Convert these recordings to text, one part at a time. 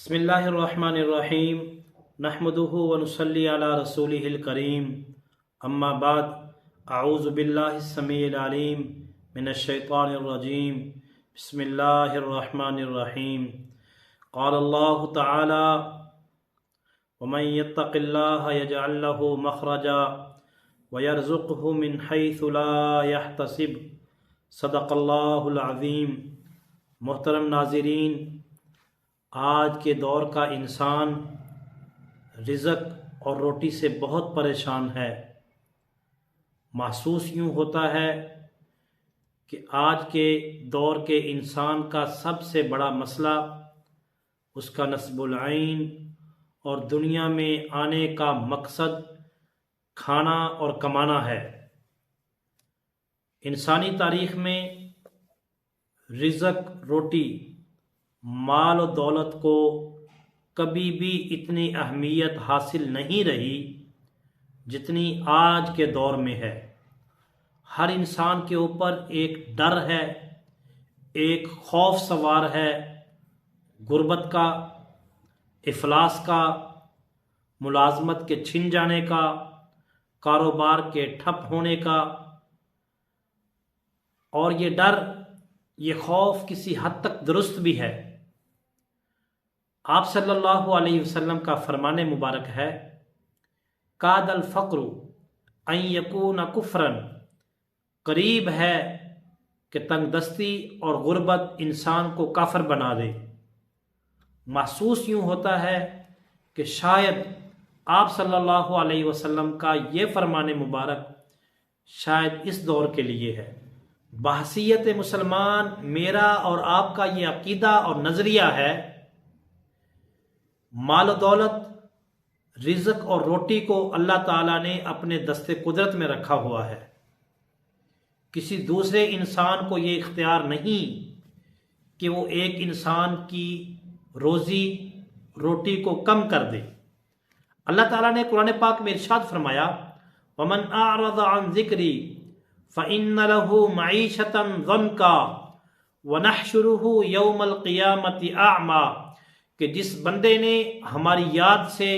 بسم اللہ الرحمن الرحیم نحمدہ ونصلی علی رسولہ الکریم اما بعد اعوذ باللہ السمیع العلیم من الشیطان الرجیم بسم اللہ الرحمن الرحیم قال اللہ تعالی ومن يتق اللہ یجعل له مخرجا ویرزقہ من حیث لا یحتسب صدق اللہ العظیم۔ محترم ناظرین، آج کے دور کا انسان رزق اور روٹی سے بہت پریشان ہے۔ محسوس یوں ہوتا ہے کہ آج کے دور کے انسان کا سب سے بڑا مسئلہ اس کا نصب العین اور دنیا میں آنے کا مقصد کھانا اور کمانا ہے۔ انسانی تاریخ میں رزق، روٹی، مال و دولت کو کبھی بھی اتنی اہمیت حاصل نہیں رہی جتنی آج کے دور میں ہے۔ ہر انسان کے اوپر ایک ڈر ہے، ایک خوف سوار ہے، غربت کا، افلاس کا، ملازمت کے چھن جانے کا، کاروبار کے ٹھپ ہونے کا۔ اور یہ ڈر، یہ خوف کسی حد تک درست بھی ہے۔ آپ صلی اللہ علیہ وسلم کا فرمان مبارک ہے، کاد الفقر ان یکون کفرا، قریب ہے کہ تنگ دستی اور غربت انسان کو کافر بنا دے۔ محسوس یوں ہوتا ہے کہ شاید آپ صلی اللہ علیہ وسلم کا یہ فرمان مبارک شاید اس دور کے لیے ہے۔ بحیثیت مسلمان میرا اور آپ کا یہ عقیدہ اور نظریہ ہے، مال و دولت، رزق اور روٹی کو اللہ تعالیٰ نے اپنے دست قدرت میں رکھا ہوا ہے۔ کسی دوسرے انسان کو یہ اختیار نہیں کہ وہ ایک انسان کی روزی روٹی کو کم کر دے۔ اللہ تعالیٰ نے قرآن پاک میں ارشاد فرمایا، وَمَنْ أَعْرَضَ عَنْ ذِكْرِي فَإِنَّ لَهُ مَعِيشَةً ضَنْكًا وَنَحْشُرُهُ يَوْمَ الْقِيَامَةِ أَعْمَى، کہ جس بندے نے ہماری یاد سے،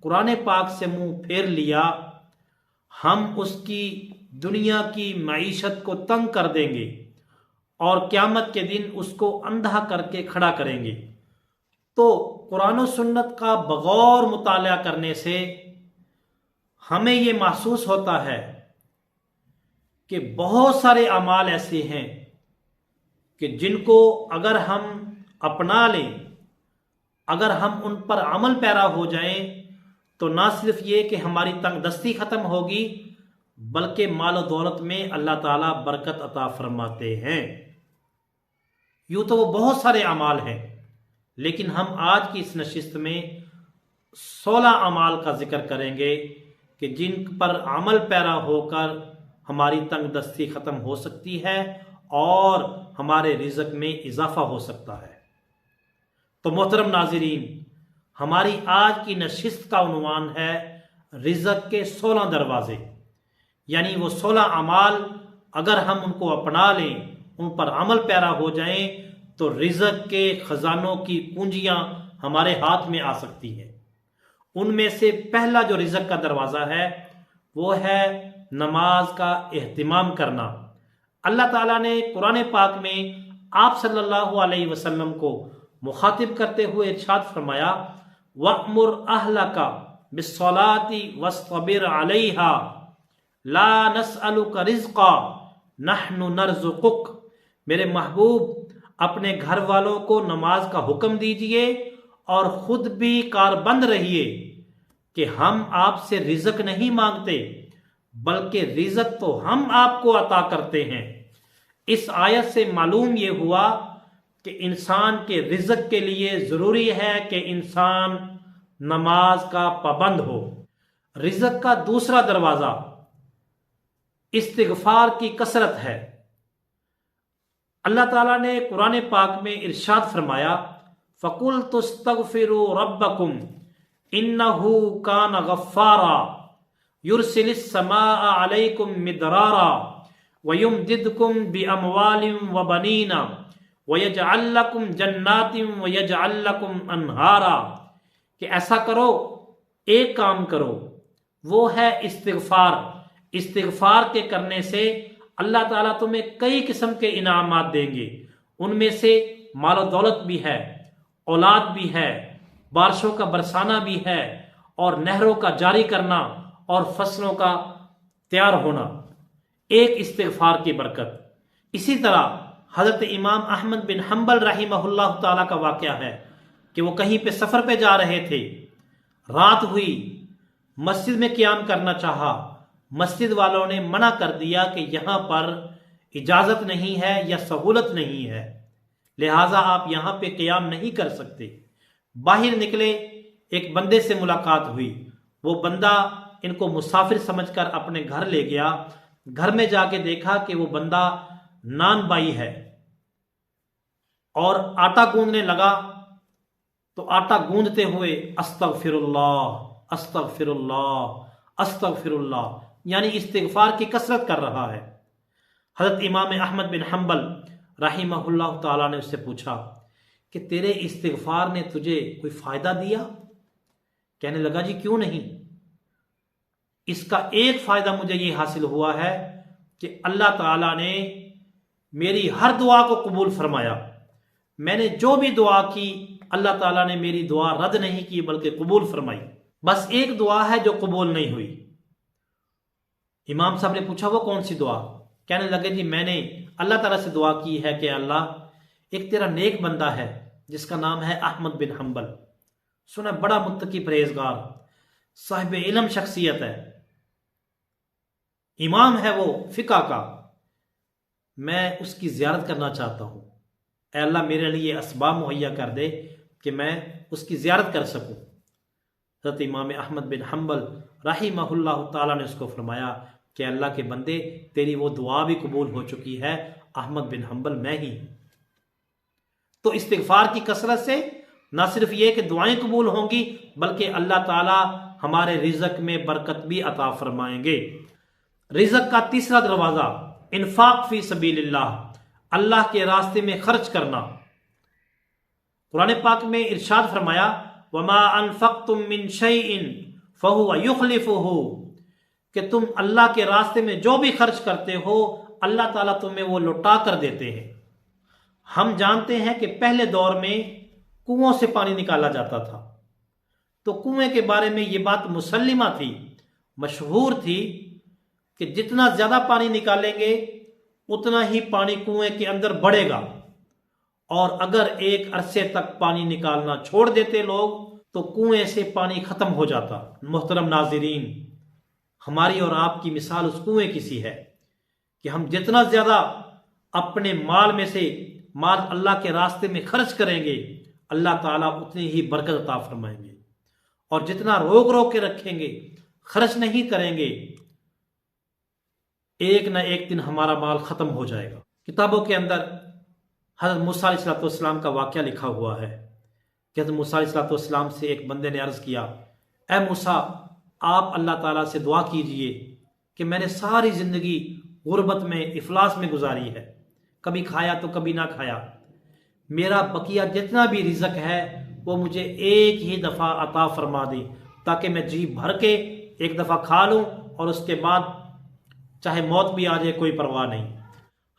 قرآن پاک سے منہ پھیر لیا، ہم اس کی دنیا کی معیشت کو تنگ کر دیں گے اور قیامت کے دن اس کو اندھا کر کے کھڑا کریں گے۔ تو قرآن و سنت کا بغور مطالعہ کرنے سے ہمیں یہ محسوس ہوتا ہے کہ بہت سارے اعمال ایسے ہیں کہ جن کو اگر ہم اپنا لیں، اگر ہم ان پر عمل پیرا ہو جائیں، تو نہ صرف یہ کہ ہماری تنگ دستی ختم ہوگی بلکہ مال و دولت میں اللہ تعالیٰ برکت عطا فرماتے ہیں۔ یوں تو وہ بہت سارے اعمال ہیں، لیکن ہم آج کی اس نشست میں 16 اعمال کا ذکر کریں گے کہ جن پر عمل پیرا ہو کر ہماری تنگ دستی ختم ہو سکتی ہے اور ہمارے رزق میں اضافہ ہو سکتا ہے۔ تو محترم ناظرین، ہماری آج کی نشست کا عنوان ہے رزق کے 16 دروازے، یعنی وہ 16 اعمال اگر ہم ان کو اپنا لیں، ان پر عمل پیرا ہو جائیں، تو رزق کے خزانوں کی کنجیاں ہمارے ہاتھ میں آ سکتی ہیں۔ ان میں سے پہلا جو رزق کا دروازہ ہے وہ ہے نماز کا اہتمام کرنا۔ اللہ تعالیٰ نے قرآن پاک میں آپ صلی اللہ علیہ وسلم کو مخاطب کرتے ہوئے ارشاد فرمایا، وَأْمُرْ أَهْلَكَ بِالصَّلَاةِ وَاصْطَبِرْ عَلَيْهَا لَا نَسْأَلُكَ رِزْقًا نَحْنُ نَرْزُقُكَ، میرے محبوب اپنے گھر والوں کو نماز کا حکم دیجئے اور خود بھی کاربند رہیے کہ ہم آپ سے رزق نہیں مانگتے بلکہ رزق تو ہم آپ کو عطا کرتے ہیں۔ اس آیت سے معلوم یہ ہوا کہ انسان کے رزق کے لیے ضروری ہے کہ انسان نماز کا پابند ہو۔ رزق کا دوسرا دروازہ استغفار کی کثرت ہے۔ اللہ تعالیٰ نے قرآن پاک میں ارشاد فرمایا، فَقُلْتُ اسْتَغْفِرُوا رَبَّكُمْ إِنَّهُ كَانَ غَفَّارًا يُرْسِلِ السَّمَاءَ عَلَيْكُمْ مِدْرَارًا وَيُمْدِدْكُمْ بِأَمْوَالٍ وَبَنِينَ وَيَجْعَلْ لَكُمْ جَنَّاتٍ وَيَجْعَلْ لَكُمْ أَنْهَارًا، کہ ایسا کرو، ایک کام کرو، وہ ہے استغفار۔ استغفار کے کرنے سے اللہ تعالیٰ تمہیں کئی قسم کے انعامات دیں گے، ان میں سے مال و دولت بھی ہے، اولاد بھی ہے، بارشوں کا برسانا بھی ہے، اور نہروں کا جاری کرنا اور فصلوں کا تیار ہونا، ایک استغفار کی برکت۔ اسی طرح حضرت امام احمد بن حنبل رحمہ اللہ تعالیٰ کا واقعہ ہے کہ وہ کہیں پہ سفر پہ جا رہے تھے، رات ہوئی، مسجد میں قیام کرنا چاہا، مسجد والوں نے منع کر دیا کہ یہاں پر اجازت نہیں ہے یا سہولت نہیں ہے، لہٰذا آپ یہاں پہ قیام نہیں کر سکتے۔ باہر نکلے، ایک بندے سے ملاقات ہوئی، وہ بندہ ان کو مسافر سمجھ کر اپنے گھر لے گیا۔ گھر میں جا کے دیکھا کہ وہ بندہ نان بائی ہے اور آٹا گوندنے لگا، تو آٹا گوندتے ہوئے استغفر اللہ استغفر اللہ استغفر اللہ، یعنی استغفار کی کثرت کر رہا ہے۔ حضرت امام احمد بن حنبل رحمہ اللہ تعالیٰ نے اس سے پوچھا کہ تیرے استغفار نے تجھے کوئی فائدہ دیا؟ کہنے لگا جی کیوں نہیں، اس کا ایک فائدہ مجھے یہ حاصل ہوا ہے کہ اللہ تعالیٰ نے میری ہر دعا کو قبول فرمایا، میں نے جو بھی دعا کی اللہ تعالیٰ نے میری دعا رد نہیں کی بلکہ قبول فرمائی، بس ایک دعا ہے جو قبول نہیں ہوئی۔ امام صاحب نے پوچھا وہ کون سی دعا؟ کہنے لگے جی میں نے اللہ تعالیٰ سے دعا کی ہے کہ اللہ، ایک تیرا نیک بندہ ہے جس کا نام ہے احمد بن حنبل، سنا بڑا متقی پرہیزگار صاحب علم شخصیت ہے، امام ہے وہ فقہ کا، میں اس کی زیارت کرنا چاہتا ہوں، اے اللہ میرے لیے اسباب مہیا کر دے کہ میں اس کی زیارت کر سکوں۔ حضرت امام احمد بن حنبل رحمہ اللہ تعالیٰ نے اس کو فرمایا کہ اللہ کے بندے تیری وہ دعا بھی قبول ہو چکی ہے، احمد بن حنبل میں ہی ہوں۔ تو استغفار کی کثرت سے نہ صرف یہ کہ دعائیں قبول ہوں گی بلکہ اللہ تعالیٰ ہمارے رزق میں برکت بھی عطا فرمائیں گے۔ رزق کا تیسرا دروازہ انفاق فی سبیل اللہ، اللہ کے راستے میں خرچ کرنا۔ قرآن پاک میں ارشاد فرمایا وَمَا أَنفَقْتُم مِّن شَيْءٍ فَهُوَ يُخْلِفُهُ، کہ تم اللہ کے راستے میں جو بھی خرچ کرتے ہو اللہ تعالیٰ تمہیں وہ لوٹا کر دیتے ہیں۔ ہم جانتے ہیں کہ پہلے دور میں کنووں سے پانی نکالا جاتا تھا، تو کنویں کے بارے میں یہ بات مسلمہ تھی، مشہور تھی کہ جتنا زیادہ پانی نکالیں گے اتنا ہی پانی کنویں کے اندر بڑھے گا، اور اگر ایک عرصے تک پانی نکالنا چھوڑ دیتے لوگ تو کنویں سے پانی ختم ہو جاتا۔ محترم ناظرین، ہماری اور آپ کی مثال اس کنویں کی سی ہے کہ ہم جتنا زیادہ اپنے مال میں سے مال اللہ کے راستے میں خرچ کریں گے اللہ تعالیٰ اتنی ہی برکت عطا فرمائیں گے، اور جتنا روک روک کے رکھیں گے، خرچ نہیں کریں گے، ایک نہ ایک دن ہمارا مال ختم ہو جائے گا۔ کتابوں کے اندر حضرت موسیٰ علیہ السلام کا واقعہ لکھا ہوا ہے کہ حضرت موسیٰ علیہ السلام سے ایک بندے نے عرض کیا اے موسیٰ، آپ اللہ تعالیٰ سے دعا کیجئے کہ میں نے ساری زندگی غربت میں افلاس میں گزاری ہے، کبھی کھایا تو کبھی نہ کھایا، میرا بقیہ جتنا بھی رزق ہے وہ مجھے ایک ہی دفعہ عطا فرما دے تاکہ میں جی بھر کے ایک دفعہ کھا لوں اور اس کے بعد چاہے موت بھی آ جائے کوئی پرواہ نہیں۔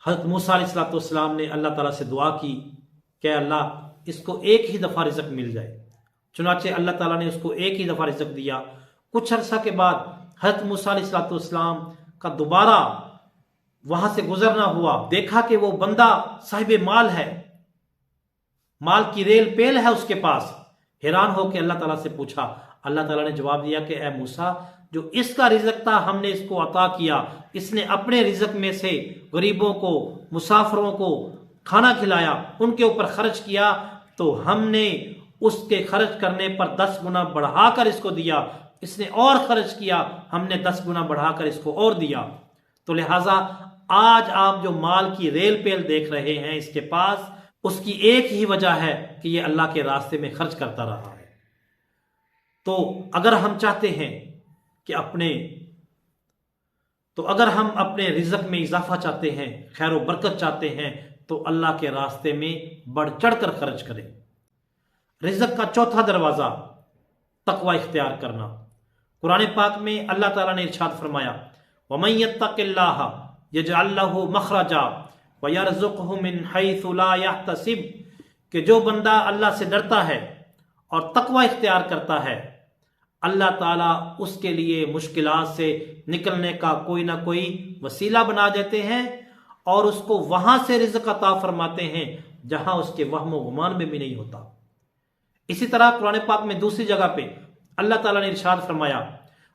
حضرت موسیٰ علیہ السلام نے اللہ تعالیٰ سے دعا کی کہ اللہ اس کو ایک ہی دفعہ رزق مل جائے، چنانچہ اللہ تعالیٰ نے اس کو ایک ہی دفعہ رزق دیا۔ کچھ عرصہ کے بعد حضرت موسیٰ علیہ السلام کا دوبارہ وہاں سے گزرنا ہوا، دیکھا کہ وہ بندہ صاحب مال ہے، مال کی ریل پیل ہے اس کے پاس، حیران ہو کے اللہ تعالیٰ سے پوچھا، اللہ تعالیٰ نے جواب دیا کہ اے موسیٰ، جو اس کا رزق تھا ہم نے اس کو عطا کیا، اس نے اپنے رزق میں سے غریبوں کو، مسافروں کو کھانا کھلایا، ان کے اوپر خرچ کیا، تو ہم نے اس کے خرچ کرنے پر 10 گنا بڑھا کر اس کو دیا، اس نے اور خرچ کیا، ہم نے 10 گنا بڑھا کر اس کو اور دیا۔ تو لہٰذا آج آپ جو مال کی ریل پیل دیکھ رہے ہیں اس کے پاس، اس کی ایک ہی وجہ ہے کہ یہ اللہ کے راستے میں خرچ کرتا رہا ہے۔ تو اگر ہم چاہتے ہیں کہ اگر ہم اپنے رزق میں اضافہ چاہتے ہیں، خیر و برکت چاہتے ہیں، تو اللہ کے راستے میں بڑھ چڑھ کر خرچ کریں۔ رزق کا چوتھا دروازہ تقوی اختیار کرنا۔ قرآن پاک میں اللہ تعالیٰ نے ارشاد فرمایا وَمَن يَتَّقِ اللَّهَ يَجْعَل لَّهُ مَخْرَجًا وَيَرْزُقْهُ مِنْ حَيْثُ لَا يَحْتَسِبُ کہ جو بندہ اللہ سے ڈرتا ہے اور تقوی اختیار کرتا ہے، اللہ تعالیٰ اس کے لیے مشکلات سے نکلنے کا کوئی نہ کوئی وسیلہ بنا دیتے ہیں اور اس کو وہاں سے رزق عطا فرماتے ہیں جہاں اس کے وہم و گمان میں بھی نہیں ہوتا۔ اسی طرح قرآن پاک میں دوسری جگہ پہ اللہ تعالیٰ نے ارشاد فرمایا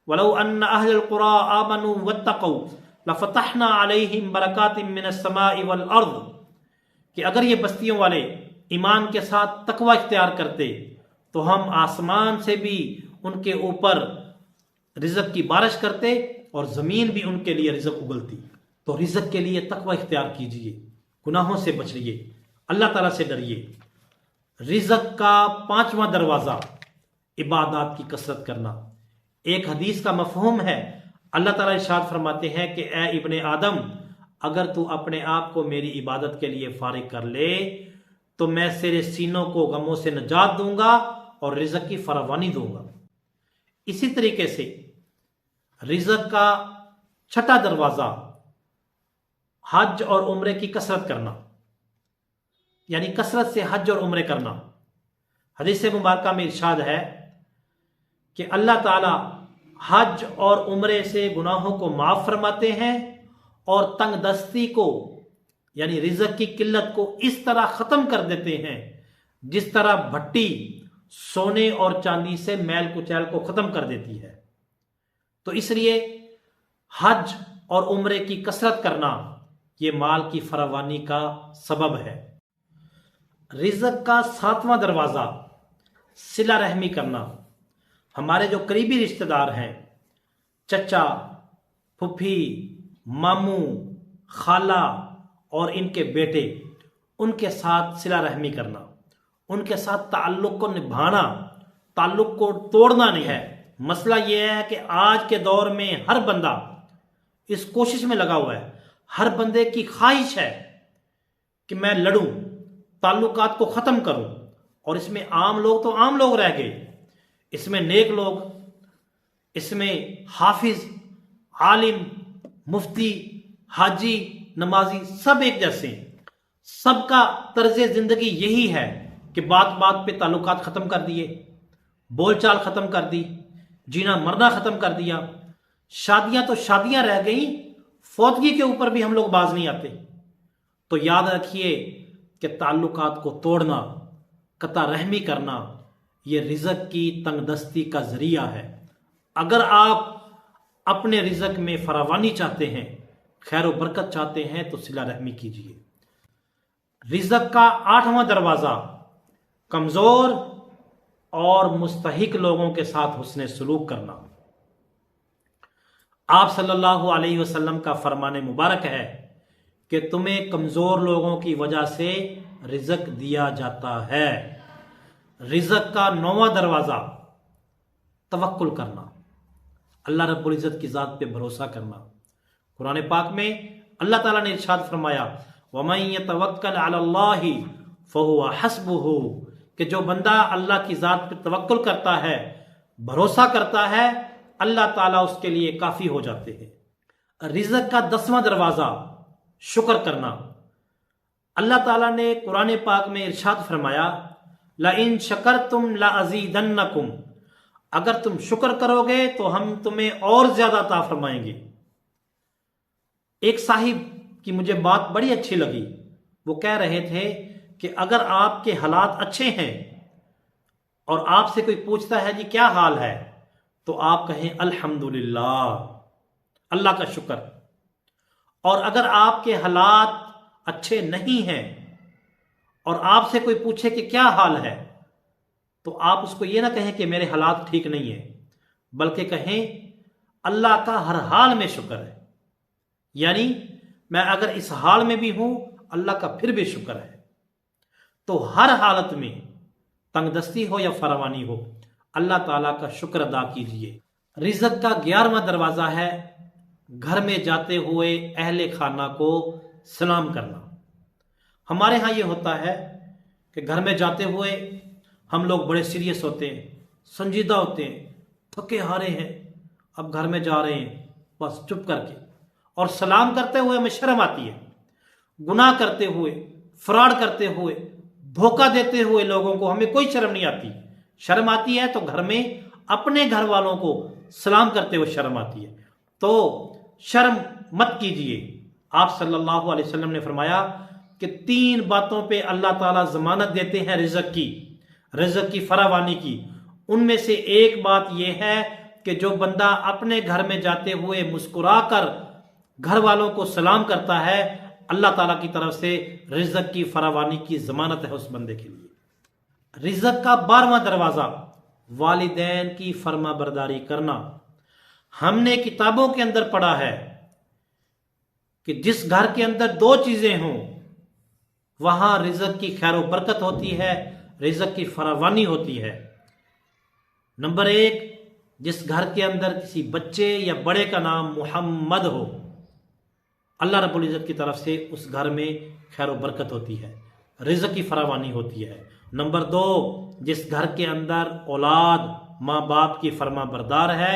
وَلَوْ أَنَّ أَهْلَ الْقُرَىٰ آمَنُوا وَاتَّقَوْا لَفَتَحْنَا عَلَيْهِمْ بَرَكَاتٍ مِّنَ السَّمَاءِ وَالْأَرْضِ کہ اگر یہ بستیوں والے ایمان کے ساتھ تقوی اختیار کرتے تو ہم آسمان سے بھی ان کے اوپر رزق کی بارش کرتے اور زمین بھی ان کے لیے رزق اگلتی۔ تو رزق کے لیے تقوی اختیار کیجئے، گناہوں سے بچئے، اللہ تعالیٰ سے ڈریے۔ رزق کا پانچواں دروازہ عبادات کی کثرت کرنا۔ ایک حدیث کا مفہوم ہے، اللہ تعالیٰ ارشاد فرماتے ہیں کہ اے ابن آدم اگر تو اپنے آپ کو میری عبادت کے لیے فارغ کر لے تو میں تیرے سینوں کو غموں سے نجات دوں گا اور رزق کی فراوانی دوں گا۔ اسی طریقے سے رزق کا چھٹا دروازہ حج اور عمرے کی کثرت کرنا، یعنی کثرت سے حج اور عمرے کرنا۔ حدیث مبارکہ میں ارشاد ہے کہ اللہ تعالی حج اور عمرے سے گناہوں کو معاف فرماتے ہیں اور تنگ دستی کو یعنی رزق کی قلت کو اس طرح ختم کر دیتے ہیں جس طرح بھٹی سونے اور چاندی سے میل کچیل کو ختم کر دیتی ہے۔ تو اس لیے حج اور عمرے کی کثرت کرنا یہ مال کی فراوانی کا سبب ہے۔ رزق کا ساتواں دروازہ صلہ رحمی کرنا۔ ہمارے جو قریبی رشتہ دار ہیں، چچا، پھپھی، ماموں، خالہ اور ان کے بیٹے، ان کے ساتھ صلہ رحمی کرنا، ان کے ساتھ تعلق کو نبھانا، تعلق کو توڑنا نہیں ہے۔ مسئلہ یہ ہے کہ آج کے دور میں ہر بندہ اس کوشش میں لگا ہوا ہے، ہر بندے کی خواہش ہے کہ میں لڑوں، تعلقات کو ختم کروں، اور اس میں عام لوگ تو عام لوگ رہ گئے، اس میں نیک لوگ، اس میں حافظ، عالم، مفتی، حاجی، نمازی سب ایک جیسے ہیں۔ سب کا طرز زندگی یہی ہے کہ بات بات پہ تعلقات ختم کر دیے، بول چال ختم کر دی، جینا مرنا ختم کر دیا۔ شادیاں تو شادیاں رہ گئیں، فوتگی کے اوپر بھی ہم لوگ باز نہیں آتے۔ تو یاد رکھیے کہ تعلقات کو توڑنا، قطع رحمی کرنا یہ رزق کی تنگ دستی کا ذریعہ ہے۔ اگر آپ اپنے رزق میں فراوانی چاہتے ہیں، خیر و برکت چاہتے ہیں تو صلہ رحمی کیجیے۔ رزق کا آٹھواں دروازہ کمزور اور مستحق لوگوں کے ساتھ حسن سلوک کرنا۔ آپ صلی اللہ علیہ وسلم کا فرمان مبارک ہے کہ تمہیں کمزور لوگوں کی وجہ سے رزق دیا جاتا ہے۔ رزق کا نواں دروازہ توکل کرنا، اللہ رب العزت کی ذات پہ بھروسہ کرنا۔ قرآن پاک میں اللہ تعالیٰ نے ارشاد فرمایا وَمَن يَتَوَكَّلْ عَلَى اللَّهِ فَهُوَ حَسْبُهُ کہ جو بندہ اللہ کی ذات پہ توکل کرتا ہے، بھروسہ کرتا ہے، اللہ تعالیٰ اس کے لیے کافی ہو جاتے ہیں۔ رزق کا 10واں دروازہ شکر کرنا۔ اللہ تعالیٰ نے قرآن پاک میں ارشاد فرمایا لَإِن شَكَرْتُمْ لَأَزِيدَنَّكُمْ اگر تم شکر کرو گے تو ہم تمہیں اور زیادہ عطا فرمائیں گے۔ ایک صاحب کی مجھے بات بڑی اچھی لگی، وہ کہہ رہے تھے کہ اگر آپ کے حالات اچھے ہیں اور آپ سے کوئی پوچھتا ہے جی کیا حال ہے تو آپ کہیں الحمدللہ، اللہ کا شکر۔ اور اگر آپ کے حالات اچھے نہیں ہیں اور آپ سے کوئی پوچھے کہ کیا حال ہے تو آپ اس کو یہ نہ کہیں کہ میرے حالات ٹھیک نہیں ہیں، بلکہ کہیں اللہ کا ہر حال میں شکر ہے، یعنی میں اگر اس حال میں بھی ہوں اللہ کا پھر بھی شکر ہے۔ تو ہر حالت میں تنگ دستی ہو یا فراوانی ہو اللہ تعالیٰ کا شکر ادا کیجیے۔ رزق کا 11واں دروازہ ہے گھر میں جاتے ہوئے اہل خانہ کو سلام کرنا۔ ہمارے ہاں یہ ہوتا ہے کہ گھر میں جاتے ہوئے ہم لوگ بڑے سیریس ہوتے ہیں، سنجیدہ ہوتے ہیں، تھکے ہارے ہیں، اب گھر میں جا رہے ہیں بس چپ کر کے، اور سلام کرتے ہوئے ہمیں شرم آتی ہے، گناہ کرتے ہوئے، فراڈ کرتے ہوئے، دھوکہ دیتے ہوئے لوگوں کو ہمیں کوئی شرم نہیں آتی۔ شرم آتی ہے تو گھر میں اپنے گھر والوں کو سلام کرتے ہوئے شرم آتی ہے، تو شرم مت کیجئے۔ آپ صلی اللہ علیہ وسلم نے فرمایا کہ 3 باتوں پہ اللہ تعالیٰ ضمانت دیتے ہیں رزق کی فراوانی کی۔ ان میں سے ایک بات یہ ہے کہ جو بندہ اپنے گھر میں جاتے ہوئے مسکرا کر گھر والوں کو سلام کرتا ہے، اللہ تعالیٰ کی طرف سے رزق کی فراوانی کی ضمانت ہے اس بندے کے لیے۔ رزق کا 12واں دروازہ والدین کی فرما برداری کرنا۔ ہم نے کتابوں کے اندر پڑھا ہے کہ جس گھر کے اندر 2 چیزیں ہوں وہاں رزق کی خیر و برکت ہوتی ہے، رزق کی فراوانی ہوتی ہے۔ نمبر 1، جس گھر کے اندر کسی بچے یا بڑے کا نام محمد ہو، اللہ رب العزت کی طرف سے اس گھر میں خیر و برکت ہوتی ہے، رزق کی فراوانی ہوتی ہے۔ نمبر 2، جس گھر کے اندر اولاد ماں باپ کی فرما بردار ہے،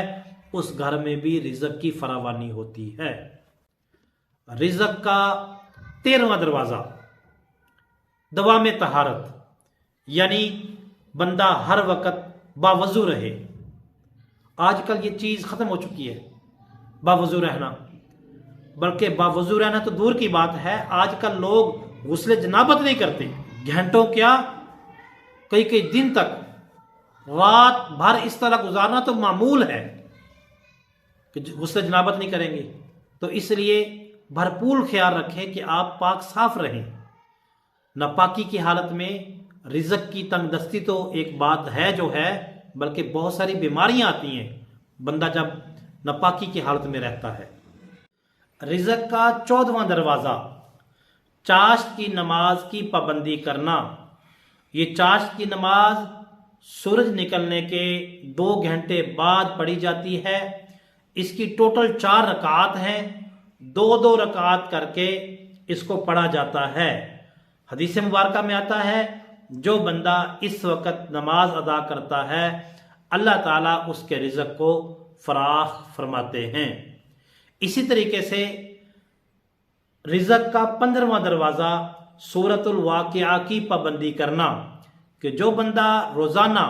اس گھر میں بھی رزق کی فراوانی ہوتی ہے۔ رزق کا 13واں دروازہ دوام طہارت، یعنی بندہ ہر وقت باوضو رہے۔ آج کل یہ چیز ختم ہو چکی ہے، باوضو رہنا، بلکہ باوضو رہنا تو دور کی بات ہے، آج کل لوگ غسل جنابت نہیں کرتے، گھنٹوں کیا کئی دن تک رات بھر اس طرح گزارنا تو معمول ہے کہ غسل جنابت نہیں کریں گے۔ تو اس لیے بھرپور خیال رکھیں کہ آپ پاک صاف رہیں۔ ناپاکی کی حالت میں رزق کی تنگ دستی تو ایک بات ہے جو ہے، بلکہ بہت ساری بیماریاں آتی ہیں بندہ جب ناپاکی کی حالت میں رہتا ہے۔ رزق کا 14واں دروازہ چاشت کی نماز کی پابندی کرنا۔ یہ چاشت کی نماز سورج نکلنے کے 2 گھنٹے بعد پڑھی جاتی ہے۔ اس کی ٹوٹل 4 رکعات ہیں، 2 رکعات کر کے اس کو پڑھا جاتا ہے۔ حدیث مبارکہ میں آتا ہے جو بندہ اس وقت نماز ادا کرتا ہے اللہ تعالیٰ اس کے رزق کو فراخ فرماتے ہیں۔ اسی طریقے سے رزق کا 15واں دروازہ سورۃ الواقعہ کی پابندی کرنا، کہ جو بندہ روزانہ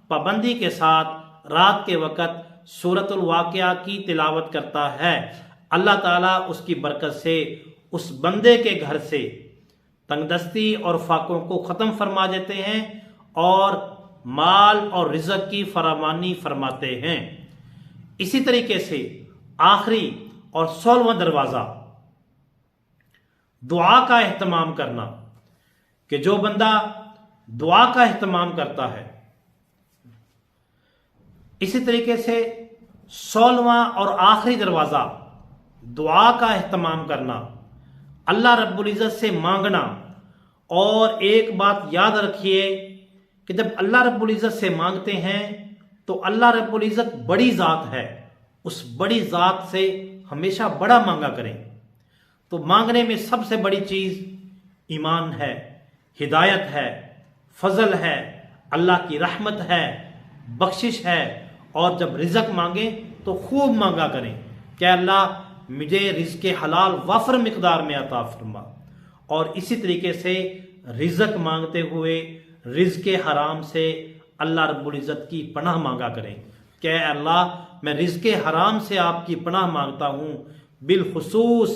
پابندی کے ساتھ رات کے وقت سورۃ الواقعہ کی تلاوت کرتا ہے، اللہ تعالیٰ اس کی برکت سے اس بندے کے گھر سے تنگ دستی اور فاقوں کو ختم فرما دیتے ہیں اور مال اور رزق کی فراوانی فرماتے ہیں۔ اسی طریقے سے آخری اور 16واں دروازہ دعا کا اہتمام کرنا، کہ جو بندہ دعا کا اہتمام کرتا ہے، اسی طریقے سے 16واں اور آخری دروازہ دعا کا اہتمام کرنا، اللہ رب العزت سے مانگنا۔ اور ایک بات یاد رکھیے کہ جب اللہ رب العزت سے مانگتے ہیں تو اللہ رب العزت بڑی ذات ہے، اس بڑی ذات سے ہمیشہ بڑا مانگا کریں۔ تو مانگنے میں سب سے بڑی چیز ایمان ہے، ہدایت ہے، فضل ہے، اللہ کی رحمت ہے، بخشش ہے۔ اور جب رزق مانگیں تو خوب مانگا کریں کہ اللہ مجھے رزق حلال وافر مقدار میں عطا فرما۔ اور اسی طریقے سے رزق مانگتے ہوئے رزق حرام سے اللہ رب العزت کی پناہ مانگا کریں کہ اے اللہ میں رزق حرام سے آپ کی پناہ مانگتا ہوں، بالخصوص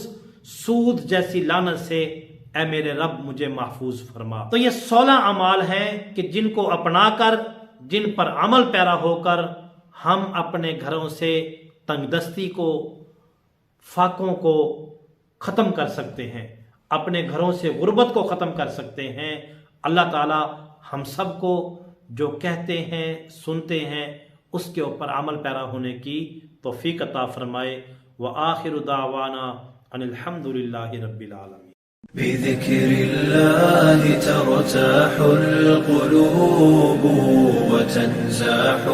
سود جیسی لعنت سے اے میرے رب مجھے محفوظ فرما۔ تو یہ 16 اعمال ہیں کہ جن کو اپنا کر، جن پر عمل پیرا ہو کر ہم اپنے گھروں سے تنگ دستی کو، فاقوں کو ختم کر سکتے ہیں، اپنے گھروں سے غربت کو ختم کر سکتے ہیں۔ اللہ تعالی ہم سب کو جو کہتے ہیں سنتے ہیں اس کے اوپر عمل پیرا ہونے کی توفیق عطا فرمائے۔ وآخر دعوانا ان الحمد للہ رب العالمین۔ بذكر الله ترتاح القلوب وتنزاح